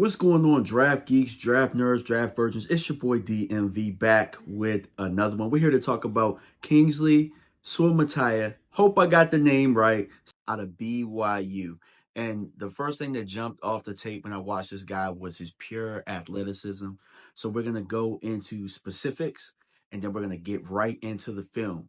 What's going on, draft geeks, draft nerds, draft virgins? It's your boy DMV back with another one. We're here to talk about Kingsley Suamataia. Hope I got the name right. Out of BYU. And the first thing that jumped off the tape when I watched this guy was his pure athleticism. So we're going to go into specifics and then we're going to get right into the film.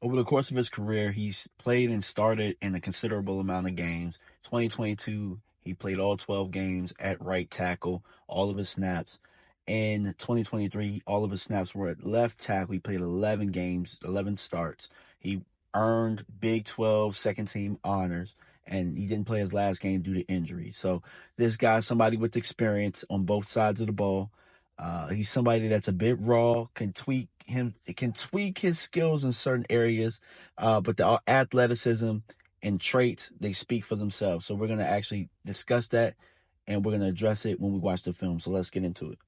Over the course of his career, he's played and started in a considerable amount of games. 2022, he played all 12 games at right tackle, all of his snaps. In 2023, all of his snaps were at left tackle. He played 11 games, 11 starts. He earned Big 12 second team honors, and he didn't play his last game due to injury. So this guy's somebody with experience on both sides of the ball. He's somebody that's a bit raw, can tweak his skills in certain areas, but the athleticism and traits, they speak for themselves. So we're going to actually discuss that and we're going to address it when we watch the film. So let's get into it.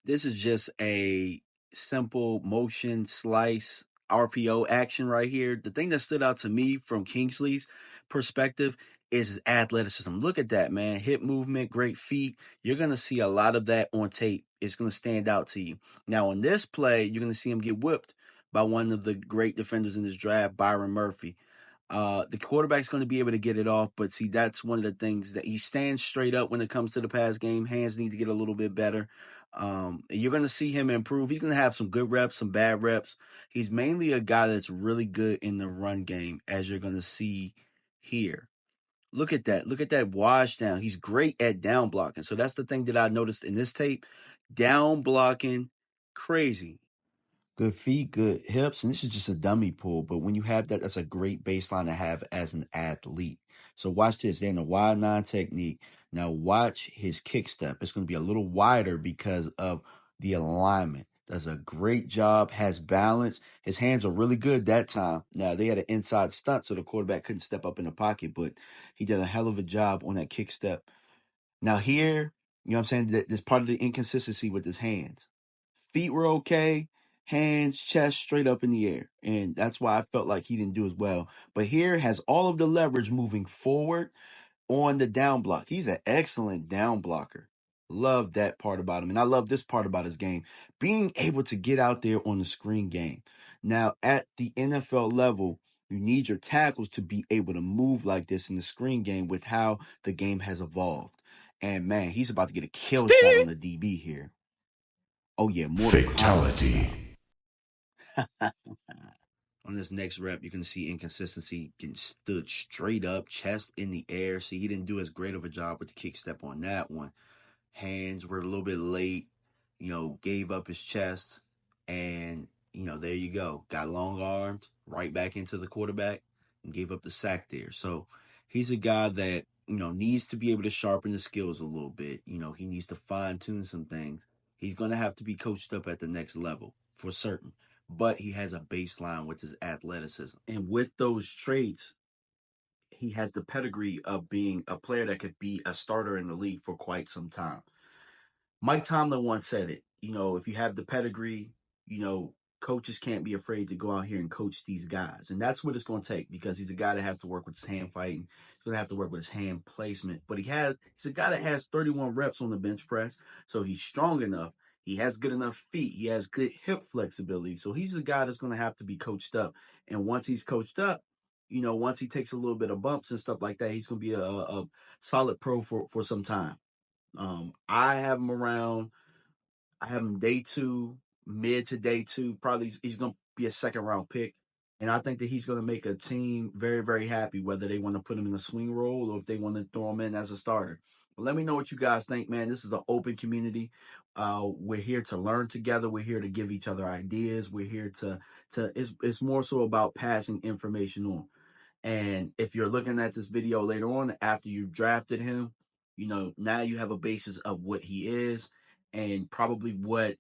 This is just a simple motion slice RPO action right here. The thing that stood out to me from Kingsley's perspective is his athleticism. Look at that, man. Hip movement, great feet. You're going to see a lot of that on tape. It's going to stand out to you. Now, on this play, you're going to see him get whipped by one of the great defenders in this draft, Byron Murphy. The quarterback's going to be able to get it off, but see, that's one of the things that he stands straight up when it comes to the pass game. Hands need to get a little bit better. You're going to see him improve. He's going to have some good reps, some bad reps. He's mainly a guy that's really good in the run game, as you're going to see here. Look at that. Look at that wash down. He's great at down blocking. So that's the thing that I noticed in this tape. Down blocking, crazy. Good feet, good hips, and this is just a dummy pull. But when you have that, that's a great baseline to have as an athlete. So watch this. They're in a wide nine technique. Now watch his kick step. It's going to be a little wider because of the alignment. Does a great job, has balance. His hands are really good that time. Now they had an inside stunt, so the quarterback couldn't step up in the pocket, but he did a hell of a job on that kick step. Now here, you know what I'm saying? There's part of the inconsistency with his hands. Feet were okay, hands, chest straight up in the air. And that's why I felt like he didn't do as well. But here has all of the leverage moving forward on the down block. He's an excellent down blocker. Love that part about him. And I love this part about his game. Being able to get out there on the screen game. Now, at the NFL level, you need your tackles to be able to move like this in the screen game with how the game has evolved. And man, he's about to get a kill shot on the DB here. Oh yeah, Mortal Fatality. On this next rep, you're going to see inconsistency, getting stood straight up, chest in the air. See, he didn't do as great of a job with the kick step on that one. Hands were a little bit late, gave up his chest. And, there you go. Got long armed, right back into the quarterback, and gave up the sack there. So he's a guy that, needs to be able to sharpen his skills a little bit. He needs to fine tune some things. He's going to have to be coached up at the next level for certain. But he has a baseline with his athleticism. And with those traits, he has the pedigree of being a player that could be a starter in the league for quite some time. Mike Tomlin once said it, if you have the pedigree, coaches can't be afraid to go out here and coach these guys. And that's what it's going to take because he's a guy that has to work with his hand fighting. He's going to have to work with his hand placement. But he's a guy that has 31 reps on the bench press. So he's strong enough. He has good enough feet. He has good hip flexibility. So he's a guy that's going to have to be coached up. And once he's coached up, once he takes a little bit of bumps and stuff like that, he's going to be a solid pro for some time. I have him around. I have him day two, mid to day two. Probably he's going to be a second round pick. And I think that he's going to make a team very, very happy, whether they want to put him in a swing role or if they want to throw him in as a starter. But let me know what you guys think, man. This is an open community. We're here to learn together. We're here to give each other ideas. We're here to it's more so about passing information on. And if you're looking at this video later on after you drafted him, now you have a basis of what he is and probably what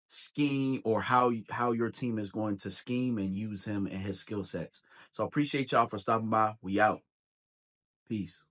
scheme or how your team is going to scheme and use him and his skill sets. So I appreciate y'all for stopping by. We out. Peace.